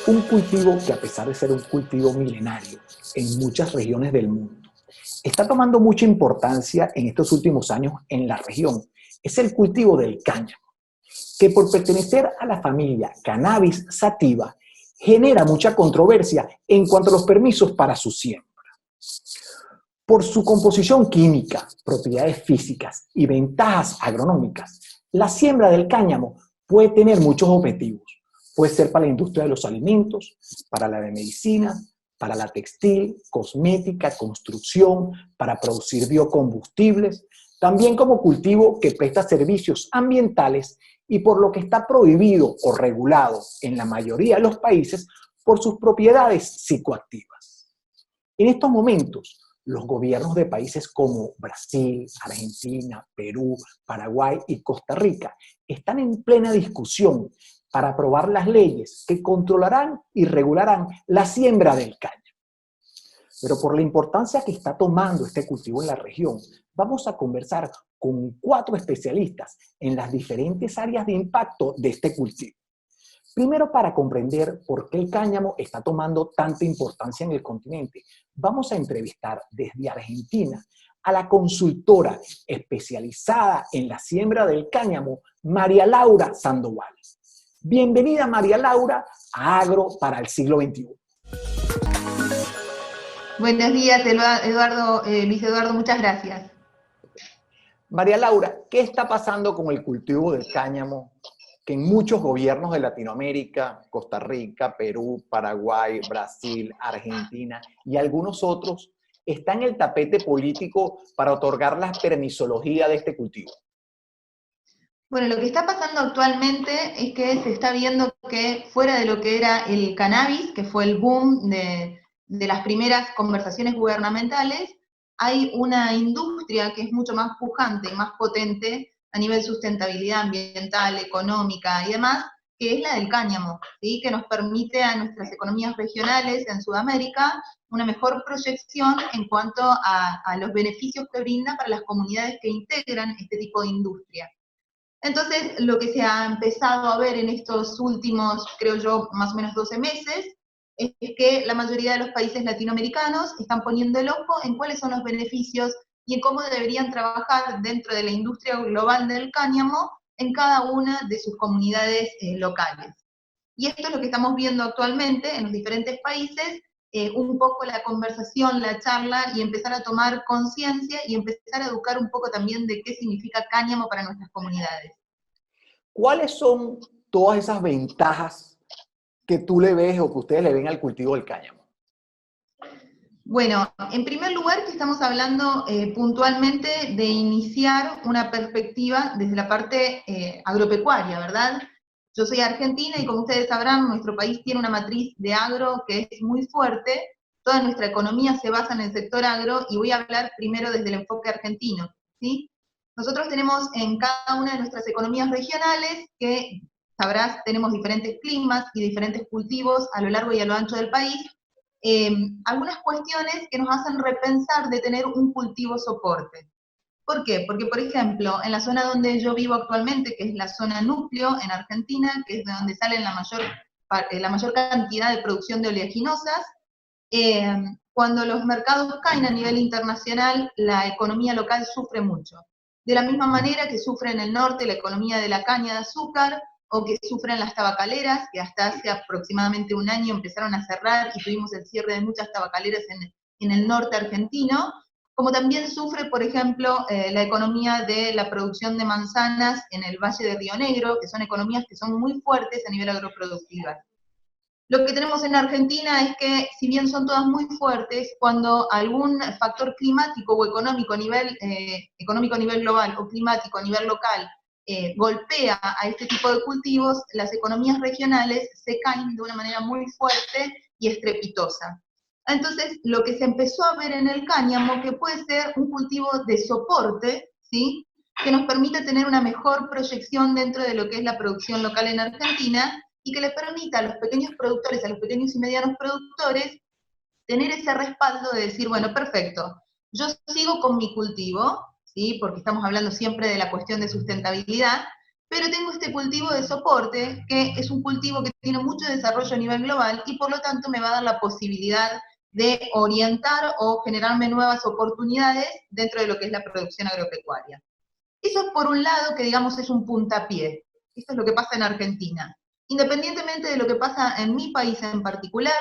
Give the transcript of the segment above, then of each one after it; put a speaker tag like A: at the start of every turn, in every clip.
A: Un cultivo que, a pesar de ser un cultivo milenario en muchas regiones del mundo, está tomando mucha importancia en estos últimos años en la región. Es el cultivo del cáñamo, que por pertenecer a la familia Cannabis sativa, genera mucha controversia en cuanto a los permisos para su siembra. Por su composición química, propiedades físicas y ventajas agronómicas, la siembra del cáñamo puede tener muchos objetivos. Puede ser para la industria de los alimentos, para la de medicina, para la textil, cosmética, construcción, para producir biocombustibles, también como cultivo que presta servicios ambientales y por lo que está prohibido o regulado en la mayoría de los países por sus propiedades psicoactivas. En estos momentos, los gobiernos de países como Brasil, Argentina, Perú, Paraguay y Costa Rica están en plena discusión para aprobar las leyes que controlarán y regularán la siembra del cáñamo. Pero por la importancia que está tomando este cultivo en la región, vamos a conversar con 4 especialistas en las diferentes áreas de impacto de este cultivo. Primero, para comprender por qué el cáñamo está tomando tanta importancia en el continente, vamos a entrevistar desde Argentina a la consultora especializada en la siembra del cáñamo, María Laura Sandoval. Bienvenida, María Laura, a Agro para el siglo XXI.
B: Buenos días, Eduardo, Luis Eduardo, muchas gracias.
A: María Laura, ¿qué está pasando con el cultivo del cáñamo que en muchos gobiernos de Latinoamérica, Costa Rica, Perú, Paraguay, Brasil, Argentina y algunos otros está en el tapete político para otorgar la permisología de este cultivo?
B: Bueno, lo que está pasando actualmente es que se está viendo que fuera de lo que era el cannabis, que fue el boom de las primeras conversaciones gubernamentales, hay una industria que es mucho más pujante y más potente a nivel sustentabilidad ambiental, económica y demás, que es la del cáñamo, ¿sí? Que nos permite a nuestras economías regionales en Sudamérica una mejor proyección en cuanto a los beneficios que brinda para las comunidades que integran este tipo de industria. Entonces, lo que se ha empezado a ver en estos últimos, creo yo, más o menos 12 meses, es que la mayoría de los países latinoamericanos están poniendo el ojo en cuáles son los beneficios y en cómo deberían trabajar dentro de la industria global del cáñamo en cada una de sus comunidades locales. Y esto es lo que estamos viendo actualmente en los diferentes países, un poco la conversación, la charla, y empezar a tomar conciencia y empezar a educar un poco también de qué significa cáñamo para nuestras comunidades.
A: ¿Cuáles son todas esas ventajas que tú le ves o que ustedes le ven al cultivo del cáñamo?
B: Bueno, en primer lugar que estamos hablando puntualmente de iniciar una perspectiva desde la parte agropecuaria, ¿verdad? Yo soy argentina y como ustedes sabrán, nuestro país tiene una matriz de agro que es muy fuerte, toda nuestra economía se basa en el sector agro y voy a hablar primero desde el enfoque argentino, ¿sí? Nosotros tenemos en cada una de nuestras economías regionales, que sabrás, tenemos diferentes climas y diferentes cultivos a lo largo y a lo ancho del país, algunas cuestiones que nos hacen repensar de tener un cultivo soporte. ¿Por qué? Porque, por ejemplo, en la zona donde yo vivo actualmente, que es la zona núcleo en Argentina, que es de donde sale la mayor cantidad de producción de oleaginosas, cuando los mercados caen a nivel internacional, la economía local sufre mucho. De la misma manera que sufre en el norte la economía de la caña de azúcar, o que sufren las tabacaleras, que hasta hace aproximadamente un año empezaron a cerrar y tuvimos el cierre de muchas tabacaleras en el norte argentino, como también sufre, por ejemplo, la economía de la producción de manzanas en el Valle de Río Negro, que son economías que son muy fuertes a nivel agroproductivas. Lo que tenemos en Argentina es que, si bien son todas muy fuertes, cuando algún factor climático o económico a nivel global o climático a nivel local golpea a este tipo de cultivos, las economías regionales se caen de una manera muy fuerte y estrepitosa. Entonces, lo que se empezó a ver en el cáñamo, que puede ser un cultivo de soporte, ¿sí? Que nos permite tener una mejor proyección dentro de lo que es la producción local en Argentina, y que le permita a los pequeños productores, a los pequeños y medianos productores, tener ese respaldo de decir, bueno, perfecto, yo sigo con mi cultivo, ¿sí? Porque estamos hablando siempre de la cuestión de sustentabilidad, pero tengo este cultivo de soporte, que es un cultivo que tiene mucho desarrollo a nivel global y por lo tanto me va a dar la posibilidad de orientar o generarme nuevas oportunidades dentro de lo que es la producción agropecuaria. Eso es por un lado que digamos es un puntapié. Esto es lo que pasa en Argentina. Independientemente de lo que pasa en mi país en particular,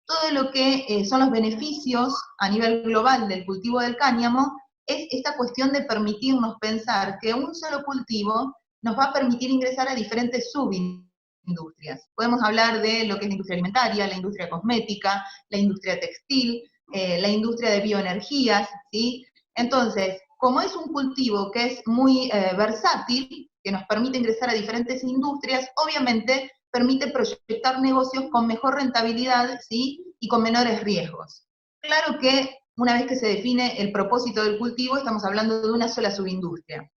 B: todo lo que son los beneficios a nivel global del cultivo del cáñamo es esta cuestión de permitirnos pensar que un solo cultivo nos va a permitir ingresar a diferentes subindustrias. Podemos hablar de lo que es la industria alimentaria, la industria cosmética, la industria textil, la industria de bioenergías, ¿sí? Entonces, como es un cultivo que es muy versátil, que nos permite ingresar a diferentes industrias, obviamente permite proyectar negocios con mejor rentabilidad, ¿sí? Y con menores riesgos. Claro que una vez que se define el propósito del cultivo, estamos hablando de una sola subindustria.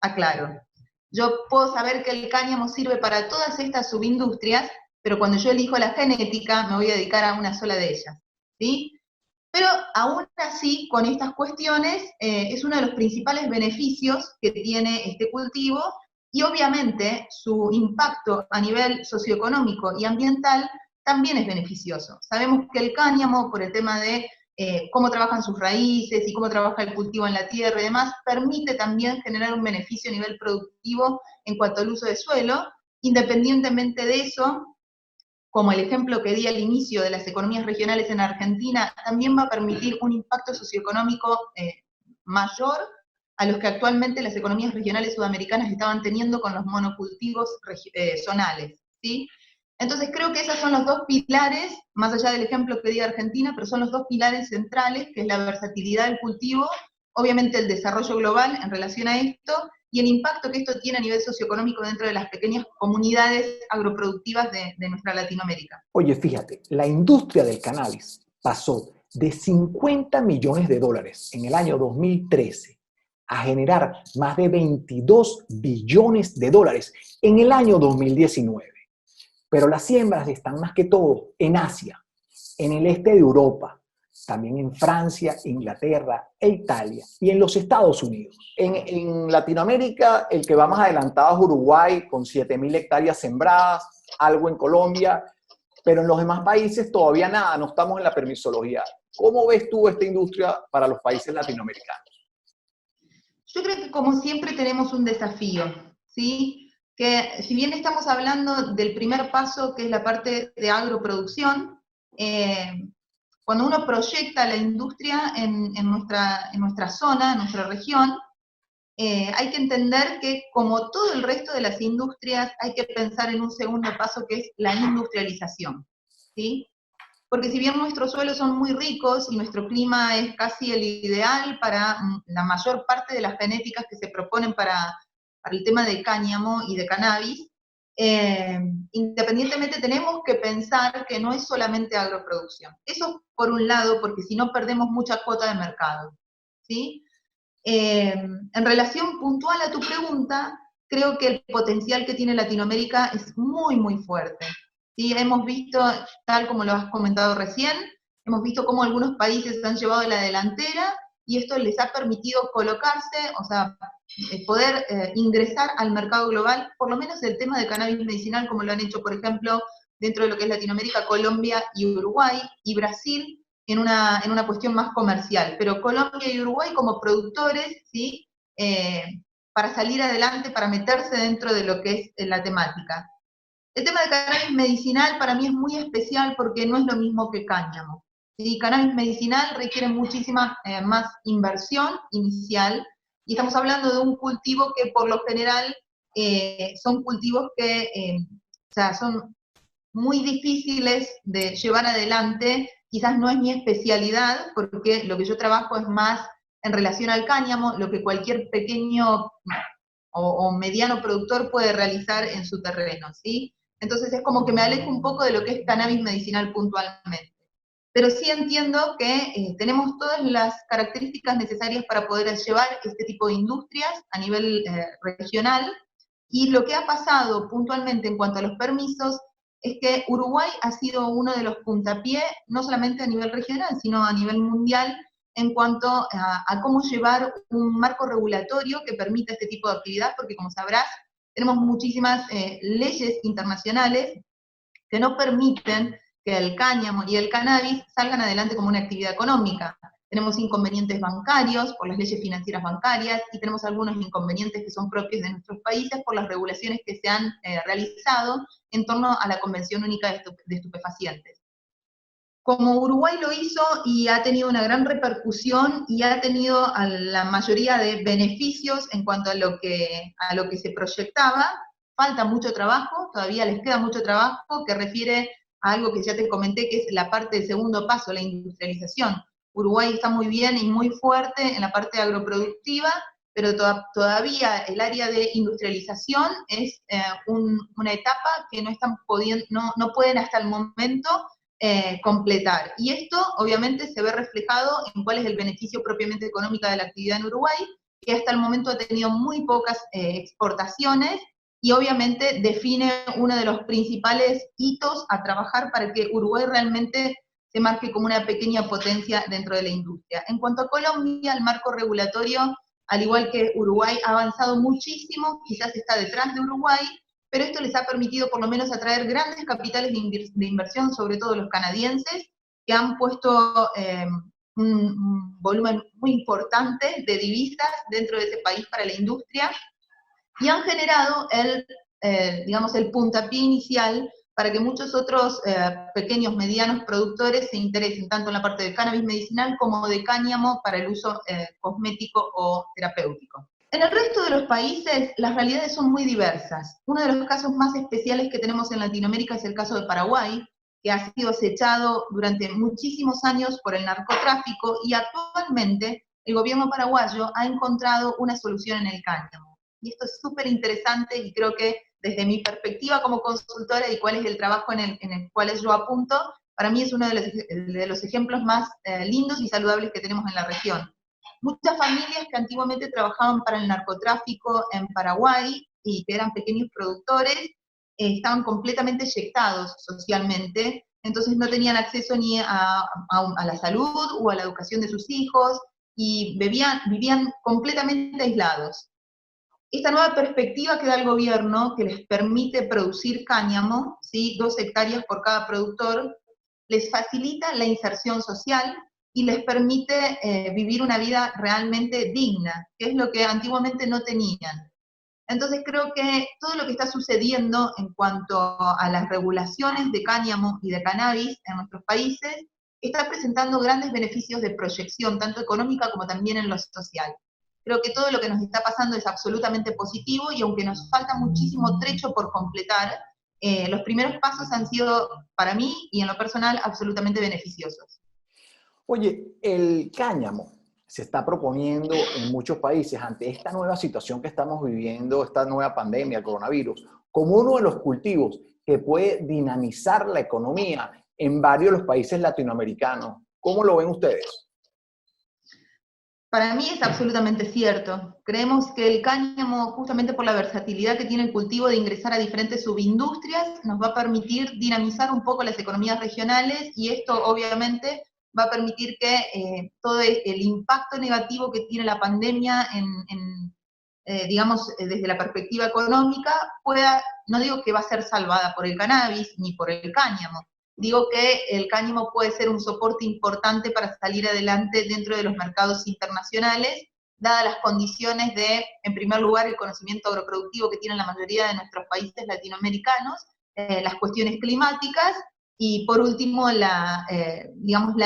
B: Aclaro. Yo puedo saber que el cáñamo sirve para todas estas subindustrias, pero cuando yo elijo la genética, me voy a dedicar a una sola de ellas, ¿sí? Pero aún así, con estas cuestiones, es uno de los principales beneficios que tiene este cultivo, y obviamente su impacto a nivel socioeconómico y ambiental también es beneficioso. Sabemos que el cáñamo, por el tema de cómo trabajan sus raíces y cómo trabaja el cultivo en la tierra y demás, permite también generar un beneficio a nivel productivo en cuanto al uso de suelo. Independientemente de eso, como el ejemplo que di al inicio de las economías regionales en Argentina, también va a permitir un impacto socioeconómico mayor a los que actualmente las economías regionales sudamericanas estaban teniendo con los monocultivos zonales, ¿sí? Entonces creo que esos son los dos pilares, más allá del ejemplo que di de Argentina, pero son los dos pilares centrales, que es la versatilidad del cultivo, obviamente el desarrollo global en relación a esto, y el impacto que esto tiene a nivel socioeconómico dentro de las pequeñas comunidades agroproductivas de nuestra Latinoamérica.
A: Oye, fíjate, la industria del cannabis pasó de 50 millones de dólares en el año 2013 a generar más de 22 billones de dólares en el año 2019. Pero las siembras están más que todo en Asia, en el este de Europa, también en Francia, Inglaterra e Italia y en los Estados Unidos. En Latinoamérica, el que va más adelantado es Uruguay, con 7.000 hectáreas sembradas, algo en Colombia, pero en los demás países todavía nada, no estamos en la permisología. ¿Cómo ves tú esta industria para los países latinoamericanos?
B: Yo creo que como siempre tenemos un desafío, ¿sí? Que si bien estamos hablando del primer paso, que es la parte de agroproducción, cuando uno proyecta la industria en nuestra zona, en nuestra región, hay que entender que como todo el resto de las industrias, hay que pensar en un segundo paso que es la industrialización, ¿sí? Porque si bien nuestros suelos son muy ricos y nuestro clima es casi el ideal para la mayor parte de las genéticas que se proponen para el tema de cáñamo y de cannabis, independientemente tenemos que pensar que no es solamente agroproducción. Eso por un lado, porque si no perdemos mucha cuota de mercado, ¿sí? En relación puntual a tu pregunta, creo que el potencial que tiene Latinoamérica es muy, muy fuerte. ¿Sí? Hemos visto, tal como lo has comentado recién, hemos visto cómo algunos países han llevado la delantera y esto les ha permitido colocarse, o sea, poder ingresar al mercado global, por lo menos el tema de cannabis medicinal, como lo han hecho, por ejemplo, dentro de lo que es Latinoamérica, Colombia y Uruguay, y Brasil, en una cuestión más comercial. Pero Colombia y Uruguay como productores, ¿sí? Para salir adelante, para meterse dentro de lo que es la temática. El tema de cannabis medicinal para mí es muy especial porque no es lo mismo que cáñamo. ¿Sí? Cannabis medicinal requiere muchísima más inversión inicial, y estamos hablando de un cultivo que por lo general son cultivos que o sea, son muy difíciles de llevar adelante, quizás no es mi especialidad, porque lo que yo trabajo es más en relación al cáñamo, lo que cualquier pequeño o mediano productor puede realizar en su terreno, ¿sí? Entonces es como que me alejo un poco de lo que es cannabis medicinal puntualmente. Pero sí entiendo que tenemos todas las características necesarias para poder llevar este tipo de industrias a nivel regional, y lo que ha pasado puntualmente en cuanto a los permisos es que Uruguay ha sido uno de los puntapiés, no solamente a nivel regional, sino a nivel mundial, en cuanto a cómo llevar un marco regulatorio que permita este tipo de actividad, porque como sabrás, tenemos muchísimas leyes internacionales que no permiten que el cáñamo y el cannabis salgan adelante como una actividad económica. Tenemos inconvenientes bancarios por las leyes financieras bancarias y tenemos algunos inconvenientes que son propios de nuestros países por las regulaciones que se han realizado en torno a la Convención Única de Estupefacientes. Como Uruguay lo hizo y ha tenido una gran repercusión y ha tenido a la mayoría de beneficios en cuanto a lo que se proyectaba, falta mucho trabajo, todavía les queda mucho trabajo que refiere a algo que ya te comenté, que es la parte del segundo paso, la industrialización. Uruguay está muy bien y muy fuerte en la parte agroproductiva, pero todavía el área de industrialización es una etapa que no están pudiendo, no pueden hasta el momento completar. Y esto obviamente se ve reflejado en cuál es el beneficio propiamente económico de la actividad en Uruguay, que hasta el momento ha tenido muy pocas exportaciones, y obviamente define uno de los principales hitos a trabajar para que Uruguay realmente se marque como una pequeña potencia dentro de la industria. En cuanto a Colombia, el marco regulatorio, al igual que Uruguay, ha avanzado muchísimo, quizás está detrás de Uruguay, pero esto les ha permitido por lo menos atraer grandes capitales de inversión, sobre todo los canadienses, que han puesto un volumen muy importante de divisas dentro de ese país para la industria, y han generado el puntapié inicial para que muchos otros pequeños, medianos productores se interesen tanto en la parte de cannabis medicinal como de cáñamo para el uso cosmético o terapéutico. En el resto de los países las realidades son muy diversas. Uno de los casos más especiales que tenemos en Latinoamérica es el caso de Paraguay, que ha sido acechado durante muchísimos años por el narcotráfico, y actualmente el gobierno paraguayo ha encontrado una solución en el cáñamo. Y esto es súper interesante, y creo que desde mi perspectiva como consultora y cuál es el trabajo en el cual yo apunto, para mí es uno de los ejemplos más lindos y saludables que tenemos en la región. Muchas familias que antiguamente trabajaban para el narcotráfico en Paraguay y que eran pequeños productores, estaban completamente eyectados socialmente, entonces no tenían acceso ni a la salud o a la educación de sus hijos, y vivían completamente aislados. Esta nueva perspectiva que da el gobierno, que les permite producir cáñamo, ¿sí? 2 hectáreas por cada productor, les facilita la inserción social y les permite vivir una vida realmente digna, que es lo que antiguamente no tenían. Entonces creo que todo lo que está sucediendo en cuanto a las regulaciones de cáñamo y de cannabis en nuestros países está presentando grandes beneficios de proyección, tanto económica como también en lo social. Creo que todo lo que nos está pasando es absolutamente positivo, y aunque nos falta muchísimo trecho por completar, los primeros pasos han sido, para mí y en lo personal, absolutamente beneficiosos.
A: Oye, el cáñamo se está proponiendo en muchos países ante esta nueva situación que estamos viviendo, esta nueva pandemia, el coronavirus, como uno de los cultivos que puede dinamizar la economía en varios de los países latinoamericanos. ¿Cómo lo ven ustedes?
B: Para mí es absolutamente cierto. Creemos que el cáñamo, justamente por la versatilidad que tiene el cultivo de ingresar a diferentes subindustrias, nos va a permitir dinamizar un poco las economías regionales, y esto obviamente va a permitir que todo el impacto negativo que tiene la pandemia desde la perspectiva económica pueda, no digo que va a ser salvada por el cannabis ni por el cáñamo, digo que el cáñamo puede ser un soporte importante para salir adelante dentro de los mercados internacionales, dadas las condiciones de, en primer lugar, el conocimiento agroproductivo que tienen la mayoría de nuestros países latinoamericanos, las cuestiones climáticas, y por último, la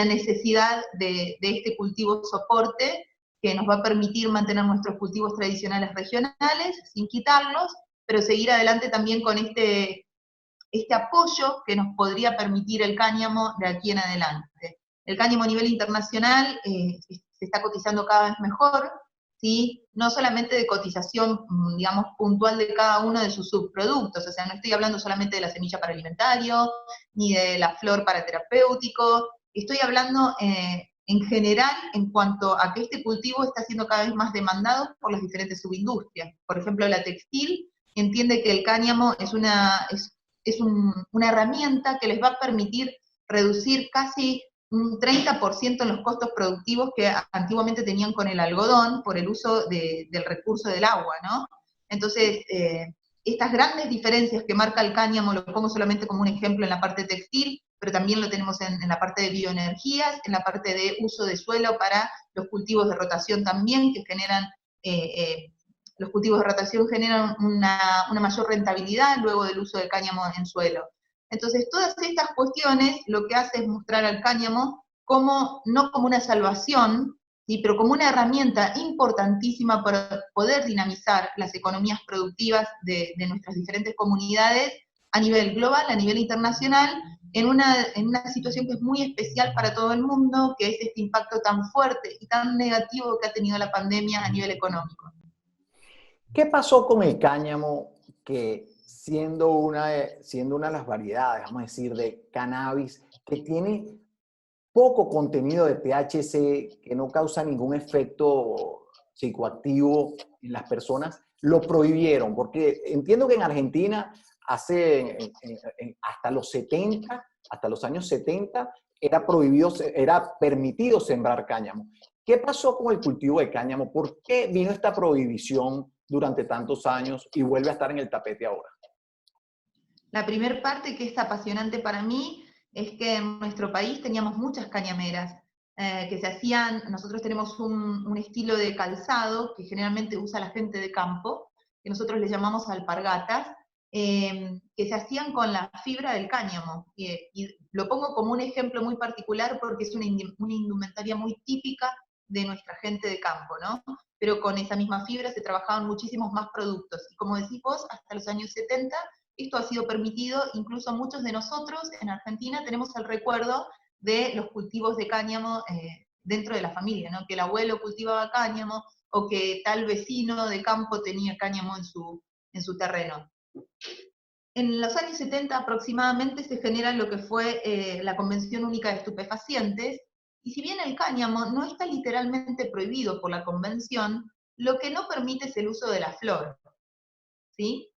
B: necesidad de este cultivo soporte que nos va a permitir mantener nuestros cultivos tradicionales regionales sin quitarlos, pero seguir adelante también con este apoyo que nos podría permitir el cáñamo de aquí en adelante. El cáñamo a nivel internacional se está cotizando cada vez mejor, ¿sí? No solamente de cotización, digamos, puntual de cada uno de sus subproductos, o sea, no estoy hablando solamente de la semilla para alimentario, ni de la flor para terapéutico, estoy hablando en general en cuanto a que este cultivo está siendo cada vez más demandado por las diferentes subindustrias. Por ejemplo, la textil entiende que el cáñamo es una herramienta que les va a permitir reducir casi un 30% en los costos productivos que antiguamente tenían con el algodón por el uso del recurso del agua, ¿no? Entonces, estas grandes diferencias que marca el cáñamo, lo pongo solamente como un ejemplo en la parte textil, pero también lo tenemos en la parte de bioenergías, en la parte de uso de suelo para los cultivos de rotación también, que generan, los cultivos de rotación generan una mayor rentabilidad luego del uso del cáñamo en suelo. Entonces, todas estas cuestiones lo que hace es mostrar al cáñamo como, no como una salvación, ¿sí?, pero como una herramienta importantísima para poder dinamizar las economías productivas de nuestras diferentes comunidades a nivel global, a nivel internacional, en una situación que es muy especial para todo el mundo, que es este impacto tan fuerte y tan negativo que ha tenido la pandemia a nivel económico.
A: ¿Qué pasó con el cáñamo que siendo una de las variedades, vamos a decir, de cannabis, que tiene poco contenido de THC, que no causa ningún efecto psicoactivo en las personas, lo prohibieron? Porque entiendo que en Argentina hasta los 70, hasta los años 70, era permitido sembrar cáñamo. ¿Qué pasó con el cultivo de cáñamo? ¿Por qué vino esta prohibición durante tantos años y vuelve a estar en el tapete ahora?
B: La primera parte que es apasionante para mí es que en nuestro país teníamos muchas cañameras que se hacían. Nosotros tenemos un estilo de calzado que generalmente usa la gente de campo, que nosotros le llamamos alpargatas, que se hacían con la fibra del cáñamo. Y lo pongo como un ejemplo muy particular porque es una indumentaria muy típica de nuestra gente de campo, ¿no? Pero con esa misma fibra se trabajaban muchísimos más productos. Y como decís vos, hasta los años 70 esto ha sido permitido. Incluso muchos de nosotros en Argentina tenemos el recuerdo de los cultivos de cáñamo dentro de la familia, ¿no? Que el abuelo cultivaba cáñamo o que tal vecino de campo tenía cáñamo en su terreno. En los años 70 aproximadamente se genera lo que fue la Convención Única de Estupefacientes, y si bien el cáñamo no está literalmente prohibido por la Convención, lo que no permite es el uso de la flor, ¿sí?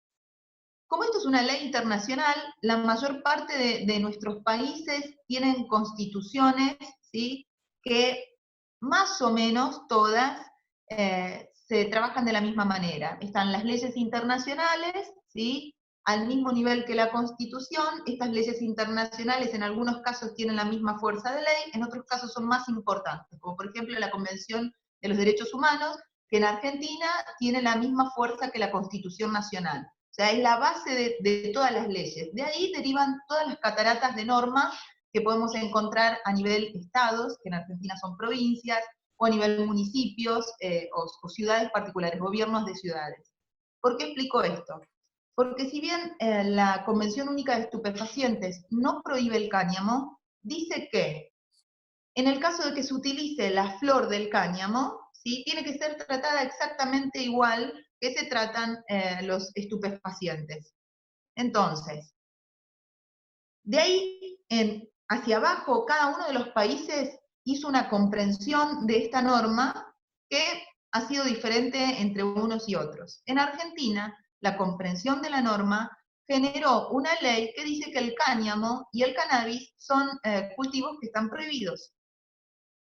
B: Como esto es una ley internacional, la mayor parte de nuestros países tienen constituciones, ¿sí?, que más o menos todas se trabajan de la misma manera. Están las leyes internacionales, ¿sí?, al mismo nivel que la Constitución. Estas leyes internacionales en algunos casos tienen la misma fuerza de ley, en otros casos son más importantes, como por ejemplo la Convención de los Derechos Humanos, que en Argentina tiene la misma fuerza que la Constitución Nacional. O sea, es la base de todas las leyes. De ahí derivan todas las cataratas de normas que podemos encontrar a nivel estados, que en Argentina son provincias, o a nivel municipios o ciudades particulares, gobiernos de ciudades. ¿Por qué explico esto? Porque si bien la Convención Única de Estupefacientes no prohíbe el cáñamo, dice que en el caso de que se utilice la flor del cáñamo, ¿sí?, tiene que ser tratada exactamente igual que se tratan los estupefacientes. Entonces, de ahí hacia abajo, cada uno de los países hizo una comprensión de esta norma que ha sido diferente entre unos y otros. En Argentina, la comprensión de la norma generó una ley que dice que el cáñamo y el cannabis son cultivos que están prohibidos,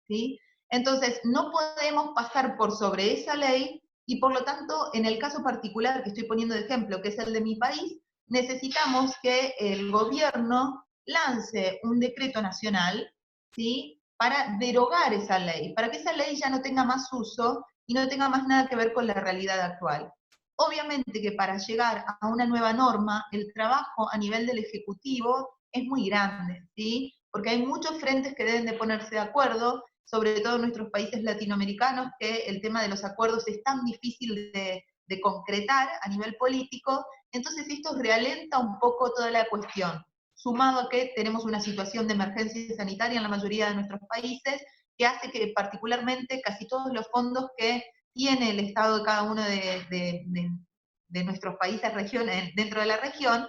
B: ¿sí? Entonces, no podemos pasar por sobre esa ley y por lo tanto, en el caso particular que estoy poniendo de ejemplo, que es el de mi país, necesitamos que el gobierno lance un decreto nacional, ¿sí?, para derogar esa ley, para que esa ley ya no tenga más uso y no tenga más nada que ver con la realidad actual. Obviamente que para llegar a una nueva norma, el trabajo a nivel del Ejecutivo es muy grande, ¿sí?, porque hay muchos frentes que deben de ponerse de acuerdo, sobre todo en nuestros países latinoamericanos, que el tema de los acuerdos es tan difícil de concretar a nivel político. Entonces esto realenta un poco toda la cuestión, sumado a que tenemos una situación de emergencia sanitaria en la mayoría de nuestros países, que hace que particularmente casi todos los fondos que tiene el Estado de cada uno de nuestros países, regiones, dentro de la región,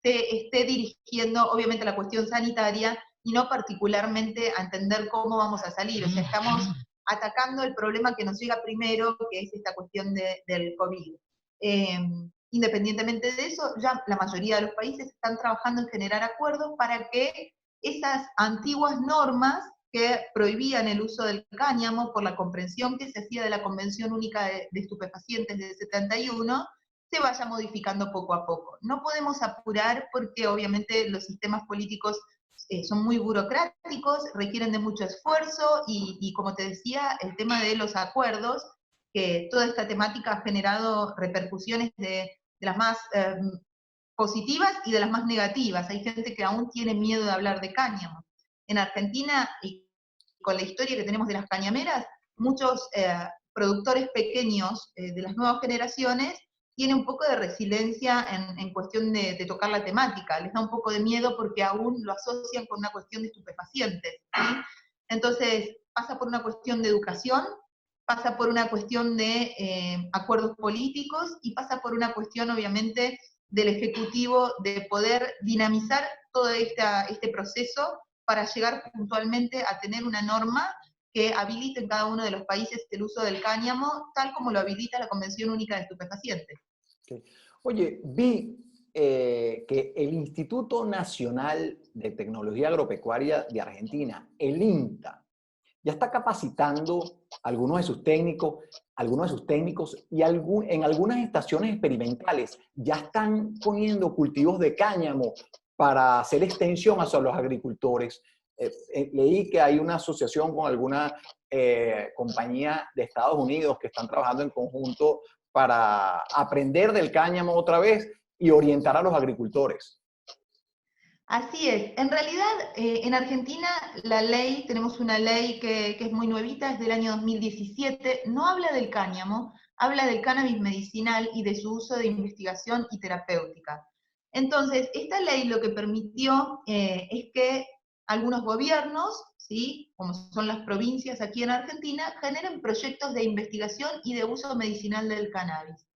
B: se esté dirigiendo obviamente a la cuestión sanitaria y no particularmente a entender cómo vamos a salir. O sea, estamos atacando el problema que nos llega primero, que es esta cuestión del COVID. Independientemente de eso, ya la mayoría de los países están trabajando en generar acuerdos para que esas antiguas normas que prohibían el uso del cáñamo por la comprensión que se hacía de la Convención Única de Estupefacientes del 71, se vaya modificando poco a poco. No podemos apurar porque obviamente los sistemas políticos son muy burocráticos, requieren de mucho esfuerzo y como te decía, el tema de los acuerdos, que toda esta temática ha generado repercusiones de las más positivas y de las más negativas. Hay gente que aún tiene miedo de hablar de cáñamo. En Argentina, y con la historia que tenemos de las cañameras, muchos productores pequeños de las nuevas generaciones tienen un poco de resiliencia en cuestión de tocar la temática. Les da un poco de miedo porque aún lo asocian con una cuestión de estupefacientes, ¿sí? Entonces, pasa por una cuestión de educación, pasa por una cuestión de acuerdos políticos y pasa por una cuestión, obviamente, del Ejecutivo de poder dinamizar todo este proceso para llegar puntualmente a tener una norma que habilite en cada uno de los países el uso del cáñamo, tal como lo habilita la Convención Única de Estupefacientes.
A: Okay. Oye, vi que el Instituto Nacional de Tecnología Agropecuaria de Argentina, el INTA, ya está capacitando a algunos de sus técnicos y en algunas estaciones experimentales ya están poniendo cultivos de cáñamo para hacer extensión hacia los agricultores. Leí que hay una asociación con alguna compañía de Estados Unidos que están trabajando en conjunto para aprender del cáñamo otra vez y orientar a los agricultores.
B: Así es. En realidad, en Argentina la ley, tenemos una ley que es muy nuevita, es del año 2017, no habla del cáñamo, habla del cannabis medicinal y de su uso de investigación y terapéutica. Entonces, esta ley lo que permitió es que algunos gobiernos, ¿sí?, como son las provincias aquí en Argentina, generen proyectos de investigación y de uso medicinal del cannabis.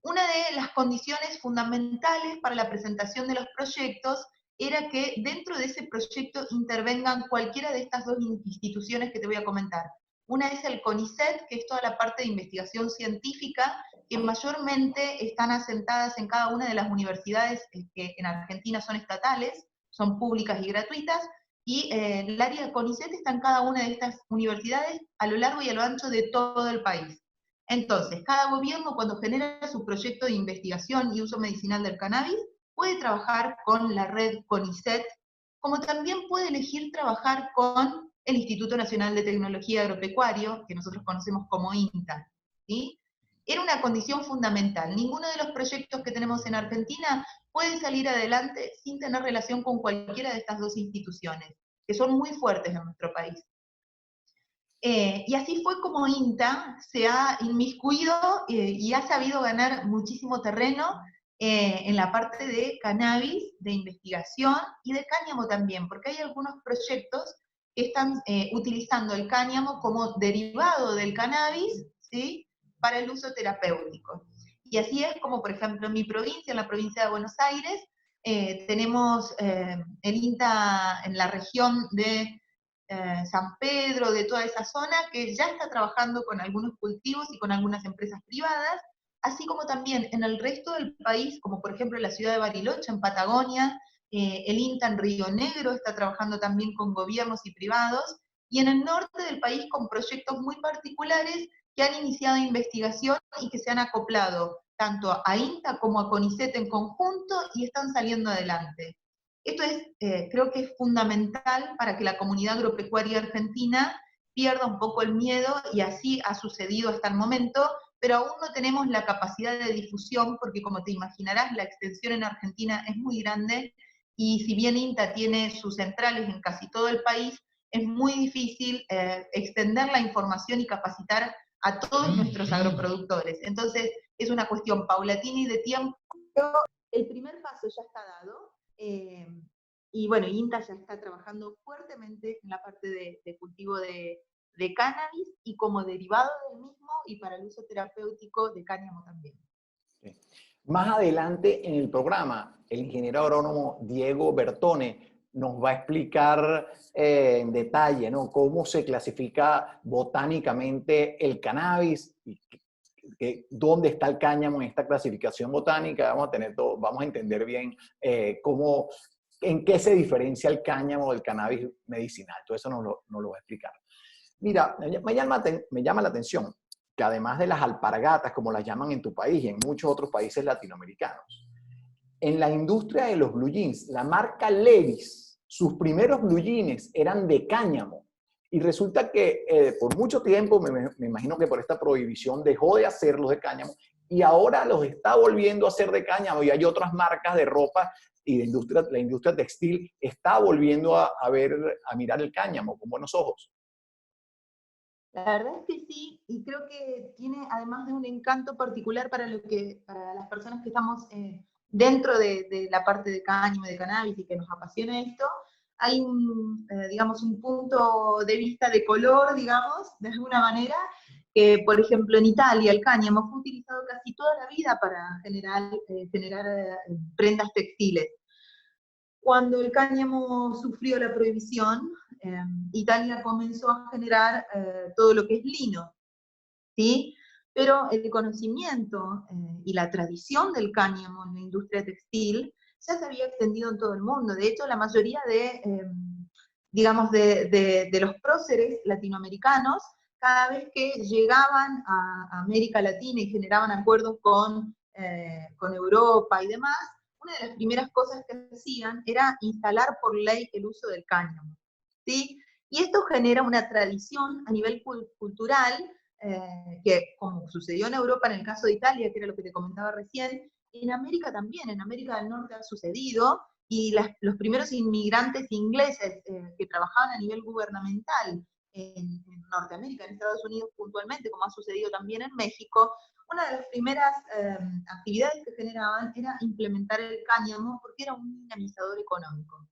B: Una de las condiciones fundamentales para la presentación de los proyectos era que dentro de ese proyecto intervengan cualquiera de estas dos instituciones que te voy a comentar. Una es el CONICET, que es toda la parte de investigación científica, que mayormente están asentadas en cada una de las universidades que en Argentina son estatales, son públicas y gratuitas, y el área de CONICET está en cada una de estas universidades a lo largo y a lo ancho de todo el país. Entonces, cada gobierno cuando genera su proyecto de investigación y uso medicinal del cannabis, puede trabajar con la red CONICET, como también puede elegir trabajar con el Instituto Nacional de Tecnología Agropecuario, que nosotros conocemos como INTA, ¿sí? Era una condición fundamental. Ninguno de los proyectos que tenemos en Argentina puede salir adelante sin tener relación con cualquiera de estas dos instituciones, que son muy fuertes en nuestro país. Y así fue como INTA se ha inmiscuido y ha sabido ganar muchísimo terreno en la parte de cannabis, de investigación y de cáñamo también, porque hay algunos proyectos que están utilizando el cáñamo como derivado del cannabis, ¿sí?, para el uso terapéutico. Y así es como, por ejemplo, en mi provincia, en la provincia de Buenos Aires, tenemos el INTA en la región de San Pedro, de toda esa zona, que ya está trabajando con algunos cultivos y con algunas empresas privadas, así como también en el resto del país, como por ejemplo en la ciudad de Bariloche, en Patagonia, el INTA en Río Negro está trabajando también con gobiernos y privados, y en el norte del país con proyectos muy particulares que han iniciado investigación y que se han acoplado tanto a INTA como a CONICET en conjunto y están saliendo adelante. Esto es, creo que es fundamental para que la comunidad agropecuaria argentina pierda un poco el miedo, y así ha sucedido hasta el momento, pero aún no tenemos la capacidad de difusión, porque como te imaginarás, la extensión en Argentina es muy grande, y si bien INTA tiene sus centrales en casi todo el país, es muy difícil extender la información y capacitar a todos nuestros agroproductores. Entonces, es una cuestión paulatina y de tiempo, pero el primer paso ya está dado. Y bueno, INTA ya está trabajando fuertemente en la parte de cultivo de cannabis y como derivado del mismo y para el uso terapéutico de cáñamo también.
A: Sí. Más adelante en el programa, el ingeniero agrónomo Diego Bertone nos va a explicar en detalle, ¿no?, cómo se clasifica botánicamente el cannabis y dónde está el cáñamo en esta clasificación botánica. Vamos a entender bien en qué se diferencia el cáñamo del cannabis medicinal. Todo eso nos lo va a explicar. Mira, me llama la atención que además de las alpargatas, como las llaman en tu país y en muchos otros países latinoamericanos, en la industria de los blue jeans, la marca Levi's, sus primeros blue jeans eran de cáñamo. Y resulta que por mucho tiempo, me imagino que por esta prohibición, dejó de hacerlos de cáñamo y ahora los está volviendo a hacer de cáñamo. Y hay otras marcas de ropa y la industria textil está volviendo a mirar el cáñamo con buenos ojos.
B: La verdad es que sí, y creo que tiene, además de un encanto particular para las personas que estamos dentro de la parte de cáñamo y de cannabis y que nos apasiona esto, hay digamos, un punto de vista de color, digamos, de alguna manera, que por ejemplo en Italia el cáñamo fue utilizado casi toda la vida para generar prendas textiles. Cuando el cáñamo sufrió la prohibición, Italia comenzó a generar todo lo que es lino, ¿sí? Pero el conocimiento y la tradición del cáñamo en la industria textil ya se había extendido en todo el mundo. De hecho, la mayoría digamos, de los próceres latinoamericanos, cada vez que llegaban a América Latina y generaban acuerdos con Europa y demás, una de las primeras cosas que hacían era instalar por ley el uso del cáñamo, ¿sí? Y esto genera una tradición a nivel cultural, que como sucedió en Europa en el caso de Italia, que era lo que te comentaba recién, en América también, en América del Norte ha sucedido, y los primeros inmigrantes ingleses que trabajaban a nivel gubernamental en Norteamérica, en Estados Unidos puntualmente, como ha sucedido también en México, una de las primeras actividades que generaban era implementar el cáñamo porque era un dinamizador económico.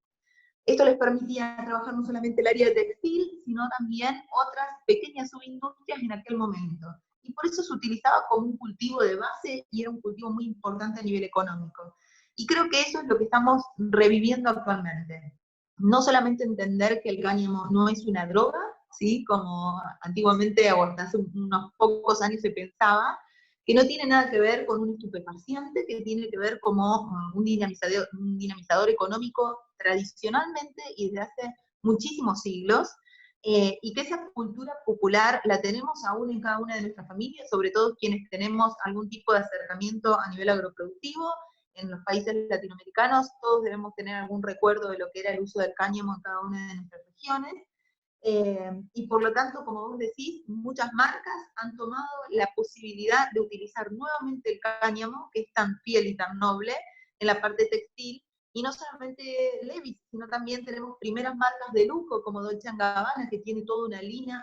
B: Esto les permitía trabajar no solamente el área textil, sino también otras pequeñas subindustrias en aquel momento. Y por eso se utilizaba como un cultivo de base y era un cultivo muy importante a nivel económico. Y creo que eso es lo que estamos reviviendo actualmente. No solamente entender que el cáñamo no es una droga, ¿sí? Como antiguamente o hasta hace unos pocos años se pensaba, que no tiene nada que ver con un estupefaciente, que tiene que ver como un dinamizador económico tradicionalmente y desde hace muchísimos siglos, y que esa cultura popular la tenemos aún en cada una de nuestras familias, sobre todo quienes tenemos algún tipo de acercamiento a nivel agroproductivo. En los países latinoamericanos todos debemos tener algún recuerdo de lo que era el uso del cáñamo en cada una de nuestras regiones. Y por lo tanto, como vos decís, muchas marcas han tomado la posibilidad de utilizar nuevamente el cáñamo, que es tan fiel y tan noble, en la parte textil, y no solamente Levi's, sino también tenemos primeras marcas de lujo como Dolce & Gabbana, que tiene toda una línea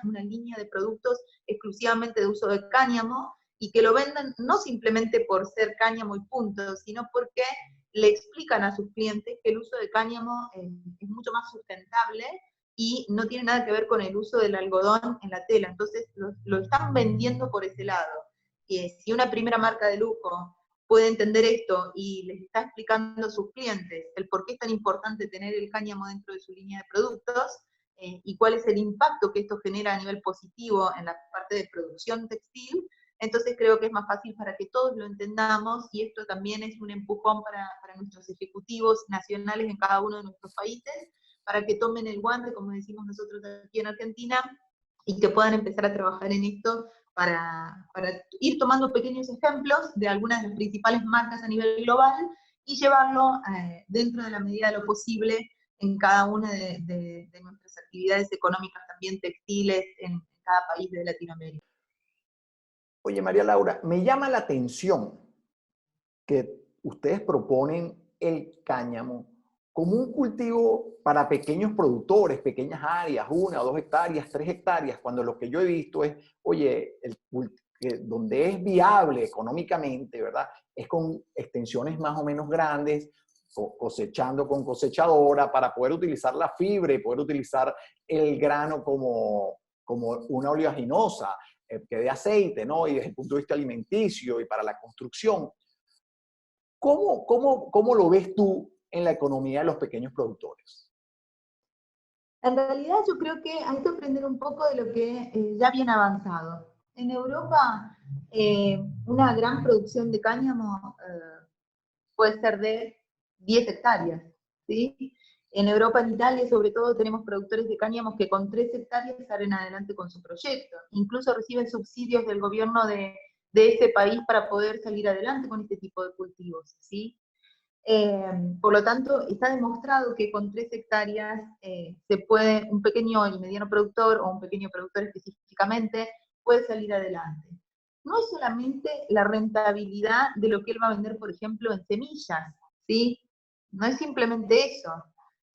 B: de productos exclusivamente de uso de cáñamo, y que lo venden no simplemente por ser cáñamo y punto, sino porque le explican a sus clientes que el uso de cáñamo es mucho más sustentable y no tiene nada que ver con el uso del algodón en la tela. Entonces lo están vendiendo por ese lado. Y si una primera marca de lujo puede entender esto y les está explicando a sus clientes el por qué es tan importante tener el cáñamo dentro de su línea de productos, y cuál es el impacto que esto genera a nivel positivo en la parte de producción textil, entonces creo que es más fácil para que todos lo entendamos, y esto también es un empujón para nuestros ejecutivos nacionales en cada uno de nuestros países, para que tomen el guante, como decimos nosotros aquí en Argentina, y que puedan empezar a trabajar en esto para ir tomando pequeños ejemplos de algunas de las principales marcas a nivel global y llevarlo dentro de la medida de lo posible en cada una de nuestras actividades económicas también textiles en cada país de Latinoamérica.
A: Oye, María Laura, me llama la atención que ustedes proponen el cáñamo como un cultivo para pequeños productores, pequeñas áreas, 1 o 2 hectáreas, 3 hectáreas, cuando lo que yo he visto es, oye, donde es viable económicamente, ¿verdad? Es con extensiones más o menos grandes, cosechando con cosechadora para poder utilizar la fibra y poder utilizar el grano como una oleaginosa, que dé aceite, ¿no? Y desde el punto de vista alimenticio y para la construcción. ¿Cómo lo ves tú en la economía de los pequeños productores?
B: En realidad yo creo que hay que aprender un poco de lo que ya viene avanzado. En Europa, una gran producción de cáñamo puede ser de 10 hectáreas, ¿sí? En Europa, en Italia sobre todo, tenemos productores de cáñamos que con 3 hectáreas salen adelante con su proyecto. Incluso reciben subsidios del gobierno de ese país para poder salir adelante con este tipo de cultivos, ¿sí? Por lo tanto, está demostrado que con 3 hectáreas se puede, un pequeño y mediano productor, o un pequeño productor específicamente, puede salir adelante. No es solamente la rentabilidad de lo que él va a vender, por ejemplo, en semillas, ¿sí? No es simplemente eso,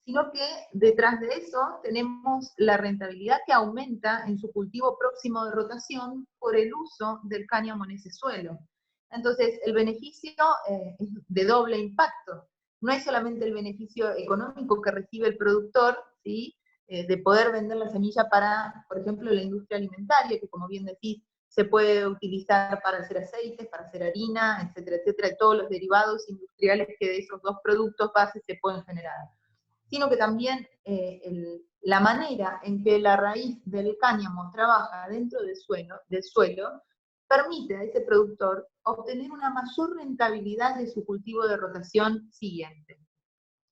B: sino que detrás de eso tenemos la rentabilidad que aumenta en su cultivo próximo de rotación por el uso del cáñamo en ese suelo. Entonces, el beneficio es de doble impacto. No es solamente el beneficio económico que recibe el productor, ¿sí? De poder vender la semilla para, por ejemplo, la industria alimentaria, que como bien decís, se puede utilizar para hacer aceites, para hacer harina, etcétera, etcétera, y todos los derivados industriales que de esos 2 productos bases se pueden generar. Sino que también la manera en que la raíz del cáñamo trabaja dentro del suelo permite a ese productor obtener una mayor rentabilidad de su cultivo de rotación siguiente.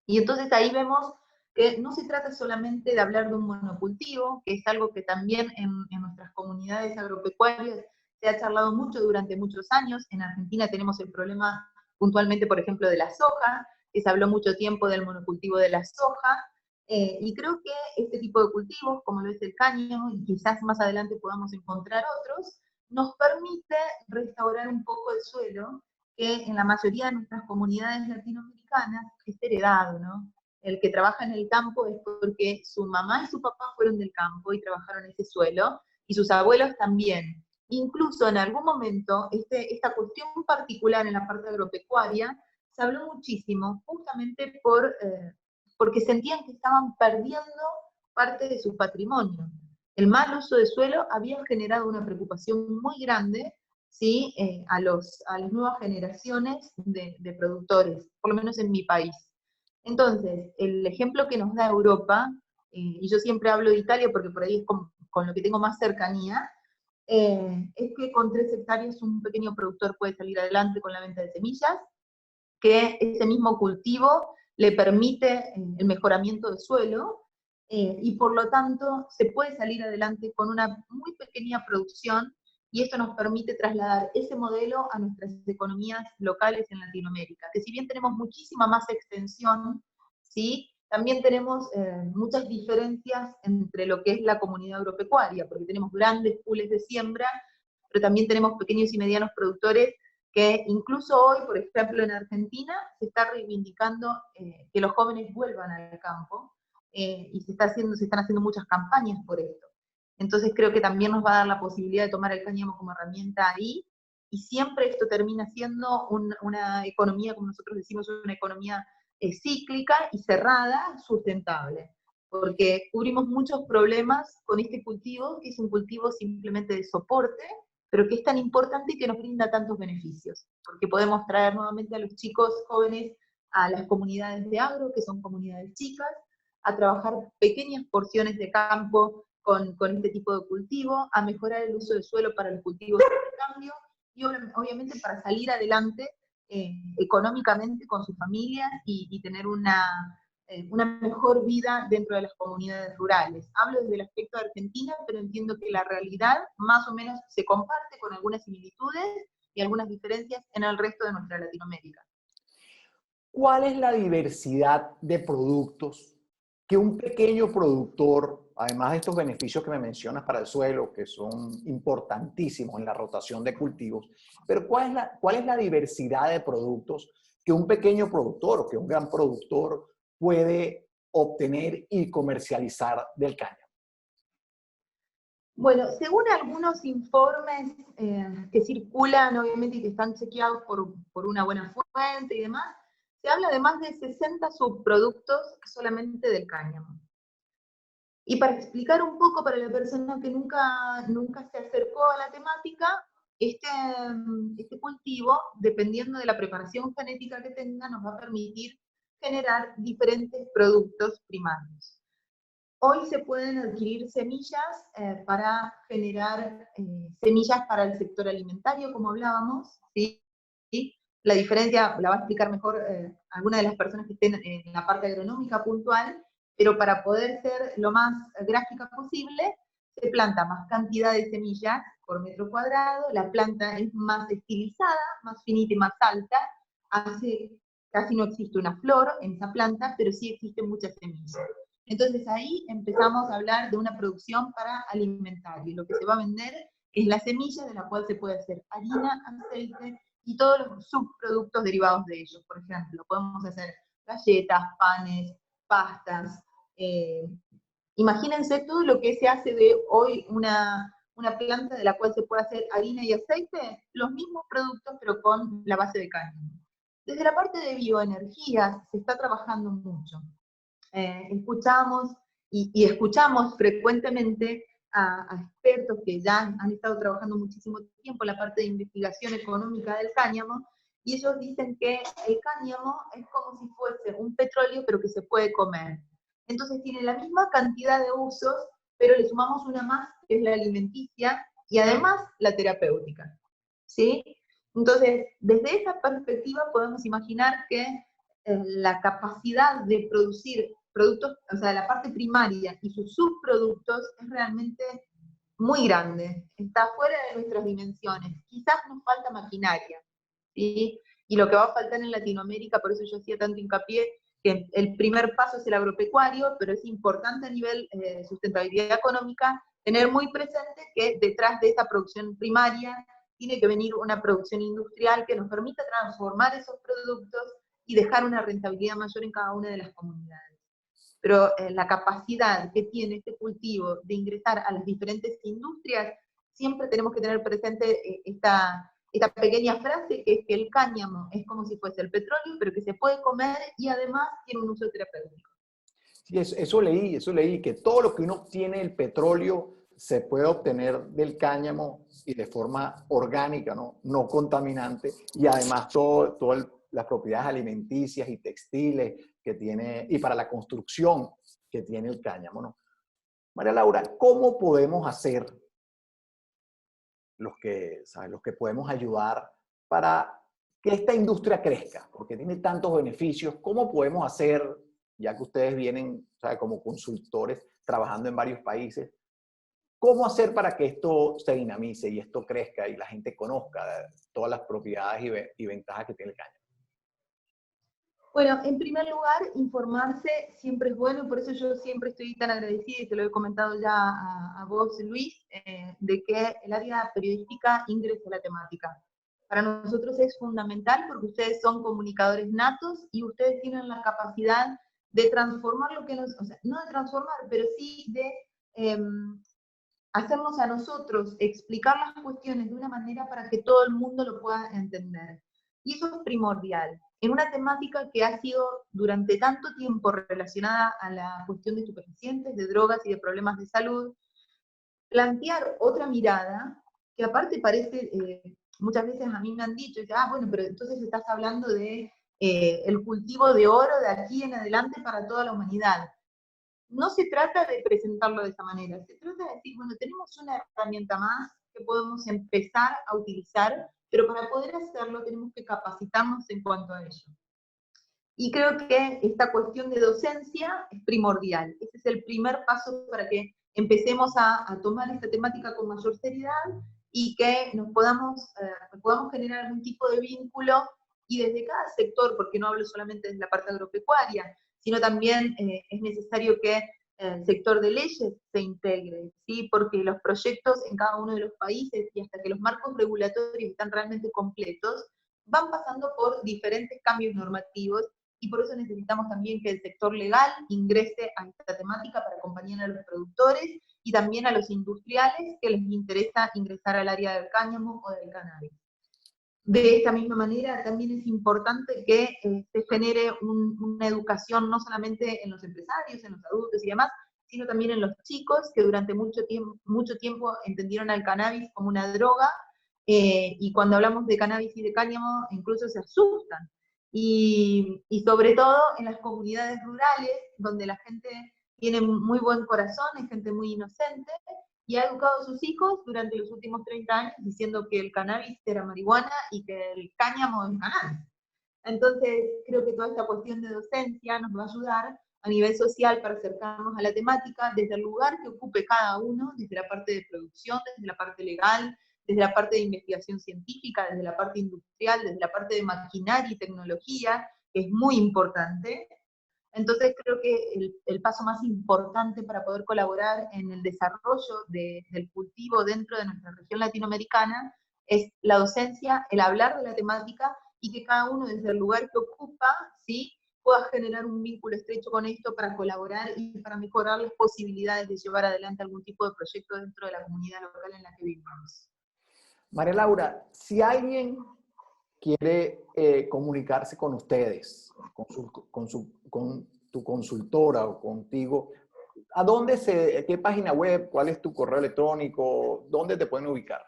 B: Y entonces ahí vemos que no se trata solamente de hablar de un monocultivo, que es algo que también en nuestras comunidades agropecuarias se ha charlado mucho durante muchos años. En Argentina tenemos el problema puntualmente, por ejemplo, de la soja, que se habló mucho tiempo del monocultivo de la soja, y creo que este tipo de cultivos, como lo es el cáñamo, y quizás más adelante podamos encontrar otros, nos permite restaurar un poco el suelo, que en la mayoría de nuestras comunidades latinoamericanas es heredado, ¿no? El que trabaja en el campo es porque su mamá y su papá fueron del campo y trabajaron ese suelo, y sus abuelos también. Incluso en algún momento, esta cuestión particular en la parte agropecuaria, se habló muchísimo, justamente porque sentían que estaban perdiendo parte de su patrimonio. El mal uso de suelo había generado una preocupación muy grande, ¿sí? A las nuevas generaciones de productores, por lo menos en mi país. Entonces, el ejemplo que nos da Europa, y yo siempre hablo de Italia porque por ahí es con lo que tengo más cercanía, es que con 3 hectáreas un pequeño productor puede salir adelante con la venta de semillas, que ese mismo cultivo le permite el mejoramiento del suelo, y por lo tanto se puede salir adelante con una muy pequeña producción, y esto nos permite trasladar ese modelo a nuestras economías locales en Latinoamérica, que si bien tenemos muchísima más extensión, ¿sí? También tenemos muchas diferencias entre lo que es la comunidad agropecuaria, porque tenemos grandes pools de siembra, pero también tenemos pequeños y medianos productores que incluso hoy, por ejemplo, en Argentina, se está reivindicando que los jóvenes vuelvan al campo, y se están haciendo muchas campañas por esto. Entonces creo que también nos va a dar la posibilidad de tomar el cáñamo como herramienta ahí, y siempre esto termina siendo una economía, como nosotros decimos, una economía cíclica y cerrada, sustentable, porque cubrimos muchos problemas con este cultivo, que es un cultivo simplemente de soporte, pero que es tan importante y que nos brinda tantos beneficios, porque podemos traer nuevamente a los chicos jóvenes a las comunidades de agro, que son comunidades chicas, a trabajar pequeñas porciones de campo con este tipo de cultivo, a mejorar el uso del suelo para los cultivos de cambio, y obviamente para salir adelante económicamente con sus familias y tener una mejor vida dentro de las comunidades rurales. Hablo desde el aspecto de Argentina, pero entiendo que la realidad más o menos se comparte con algunas similitudes y algunas diferencias en el resto de nuestra Latinoamérica.
A: ¿Cuál es la diversidad de productos que un pequeño productor, además de estos beneficios que me mencionas para el suelo, que son importantísimos en la rotación de cultivos, pero cuál es la diversidad de productos que un pequeño productor o que un gran productor puede obtener y comercializar del cáñamo?
B: Bueno, según algunos informes que circulan, obviamente, y que están chequeados por una buena fuente y demás, se habla de más de 60 subproductos solamente del cáñamo. Y para explicar un poco para la persona que nunca se acercó a la temática, este cultivo, dependiendo de la preparación genética que tenga, nos va a permitir generar diferentes productos primarios. Hoy se pueden adquirir semillas para generar semillas para el sector alimentario, como hablábamos, ¿sí? La diferencia la va a explicar mejor alguna de las personas que estén en la parte agronómica puntual, pero para poder ser lo más gráfica posible, se planta más cantidad de semillas por metro cuadrado, la planta es más estilizada, más finita y más alta, casi no existe una flor en esa planta, pero sí existen muchas semillas. Entonces ahí empezamos a hablar de una producción para alimentario. Lo que se va a vender es la semilla de la cual se puede hacer harina, aceite y todos los subproductos derivados de ellos. Por ejemplo, podemos hacer galletas, panes, pastas. Imagínense todo lo que se hace de hoy una planta de la cual se puede hacer harina y aceite, los mismos productos pero con la base de cáñamo. Desde la parte de bioenergías se está trabajando mucho. Escuchamos y escuchamos frecuentemente a expertos que ya han estado trabajando muchísimo tiempo en la parte de investigación económica del cáñamo, y ellos dicen que el cáñamo es como si fuese un petróleo pero que se puede comer. Entonces tiene la misma cantidad de usos, pero le sumamos una más, que es la alimenticia, y además la terapéutica, ¿sí? Entonces, desde esa perspectiva podemos imaginar que la capacidad de producir productos, o sea, la parte primaria y sus subproductos es realmente muy grande, está fuera de nuestras dimensiones. Quizás nos falta maquinaria, ¿sí? Y lo que va a faltar en Latinoamérica, por eso yo hacía tanto hincapié, que el primer paso es el agropecuario, pero es importante a nivel sustentabilidad económica tener muy presente que detrás de esa producción primaria tiene que venir una producción industrial que nos permita transformar esos productos y dejar una rentabilidad mayor en cada una de las comunidades. Pero la capacidad que tiene este cultivo de ingresar a las diferentes industrias, siempre tenemos que tener presente esta pequeña frase, que es que el cáñamo es como si fuese el petróleo, pero que se puede comer y además tiene un uso terapéutico.
A: Sí, eso leí, que todo lo que uno obtiene del petróleo se puede obtener del cáñamo y de forma orgánica, no contaminante, y además todas las propiedades alimenticias y textiles que tiene, y para la construcción que tiene el cáñamo, ¿no? María Laura, ¿cómo podemos hacer los que podemos ayudar para que esta industria crezca? Porque tiene tantos beneficios. ¿Cómo podemos hacer, ya que ustedes vienen, ¿sabe?, como consultores trabajando en varios países, cómo hacer para que esto se dinamice y esto crezca y la gente conozca todas las propiedades y ventajas que tiene el cáñamo?
B: Bueno, en primer lugar, informarse siempre es bueno, por eso yo siempre estoy tan agradecida, y te lo he comentado ya a vos, Luis, de que el área periodística ingrese a la temática. Para nosotros es fundamental porque ustedes son comunicadores natos y ustedes tienen la capacidad de transformar lo que nos, o sea, no de transformar, pero sí de hacernos a nosotros explicar las cuestiones de una manera para que todo el mundo lo pueda entender. Y eso es primordial. En una temática que ha sido durante tanto tiempo relacionada a la cuestión de estupefacientes, de drogas y de problemas de salud, plantear otra mirada, que aparte parece, muchas veces a mí me han dicho, bueno, pero entonces estás hablando de el cultivo de oro de aquí en adelante para toda la humanidad. No se trata de presentarlo de esa manera, se trata de decir, bueno, tenemos una herramienta más que podemos empezar a utilizar, pero para poder hacerlo tenemos que capacitarnos en cuanto a ello. Y creo que esta cuestión de docencia es primordial. Ese es el primer paso para que empecemos a tomar esta temática con mayor seriedad y que nos podamos generar algún tipo de vínculo, y desde cada sector, porque no hablo solamente de la parte agropecuaria, sino también es necesario que el sector de leyes se integre, ¿sí? Porque los proyectos en cada uno de los países, y hasta que los marcos regulatorios están realmente completos, van pasando por diferentes cambios normativos, y por eso necesitamos también que el sector legal ingrese a esta temática para acompañar a los productores y también a los industriales que les interesa ingresar al área del cáñamo o del cannabis. De esta misma manera, también es importante que se genere una educación no solamente en los empresarios, en los adultos y demás, sino también en los chicos, que durante mucho tiempo entendieron al cannabis como una droga, y cuando hablamos de cannabis y de cáñamo, incluso se asustan. Y sobre todo en las comunidades rurales, donde la gente tiene muy buen corazón, es gente muy inocente, y ha educado a sus hijos durante los últimos 30 años diciendo que el cannabis era marihuana y que el cáñamo es cannabis. Entonces, creo que toda esta cuestión de docencia nos va a ayudar a nivel social para acercarnos a la temática desde el lugar que ocupe cada uno, desde la parte de producción, desde la parte legal, desde la parte de investigación científica, desde la parte industrial, desde la parte de maquinaria y tecnología, que es muy importante. Entonces creo que el paso más importante para poder colaborar en el desarrollo del cultivo dentro de nuestra región latinoamericana es la docencia, el hablar de la temática y que cada uno desde el lugar que ocupa, ¿sí?, pueda generar un vínculo estrecho con esto para colaborar y para mejorar las posibilidades de llevar adelante algún tipo de proyecto dentro de la comunidad local en la que vivimos.
A: María Laura, si alguien quiere comunicarse con ustedes, con tu consultora o contigo, ¿qué página web, cuál es tu correo electrónico, dónde te pueden ubicar?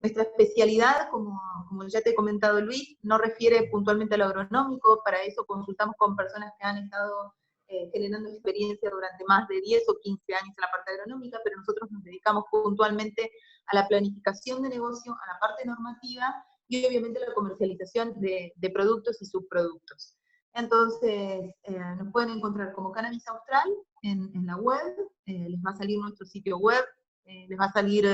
B: Nuestra especialidad, como ya te he comentado Luis, no refiere puntualmente a lo agronómico, para eso consultamos con personas que han estado generando experiencia durante más de 10 o 15 años en la parte agronómica, pero nosotros nos dedicamos puntualmente a la planificación de negocio, a la parte normativa y obviamente a la comercialización de productos y subproductos. Entonces, nos pueden encontrar como Cannabis Austral en la web, les va a salir nuestro sitio web, les va a salir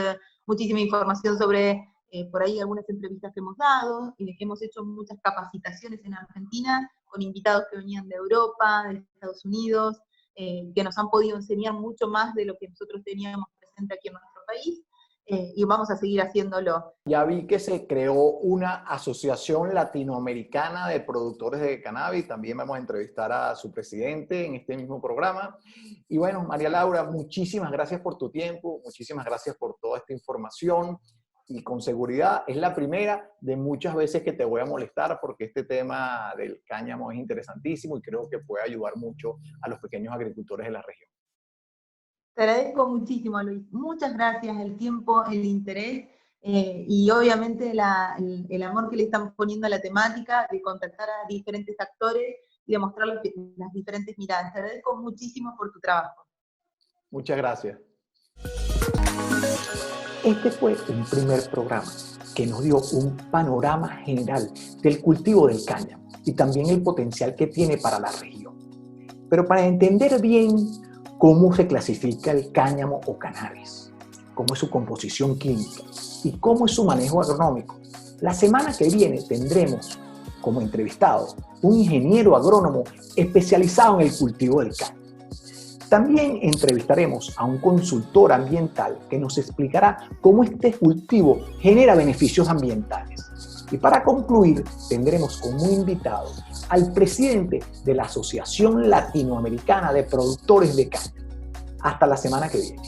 B: muchísima información sobre, por ahí, algunas entrevistas que hemos dado, hemos hecho muchas capacitaciones en Argentina, con invitados que venían de Europa, de Estados Unidos, que nos han podido enseñar mucho más de lo que nosotros teníamos presente aquí en nuestro país, y vamos a seguir haciéndolo.
A: Ya vi que se creó una asociación latinoamericana de productores de cannabis, también vamos a entrevistar a su presidente en este mismo programa. Y bueno, María Laura, muchísimas gracias por tu tiempo, muchísimas gracias por toda esta información, y con seguridad es la primera de muchas veces que te voy a molestar, porque este tema del cáñamo es interesantísimo y creo que puede ayudar mucho a los pequeños agricultores de la región.
B: Te agradezco muchísimo, Luis. Muchas gracias, el tiempo, el interés y obviamente el amor que le están poniendo a la temática, de contactar a diferentes actores y de mostrar las diferentes miradas. Te agradezco muchísimo por tu trabajo.
A: Muchas gracias. Este fue un primer programa que nos dio un panorama general del cultivo del cáñamo y también el potencial que tiene para la región. Pero para entender bien cómo se clasifica el cáñamo o cannabis, cómo es su composición química y cómo es su manejo agronómico, la semana que viene tendremos como entrevistado un ingeniero agrónomo especializado en el cultivo del cáñamo. También entrevistaremos a un consultor ambiental que nos explicará cómo este cultivo genera beneficios ambientales. Y para concluir, tendremos como invitado al presidente de la Asociación Latinoamericana de Productores de Cáñamo. Hasta la semana que viene.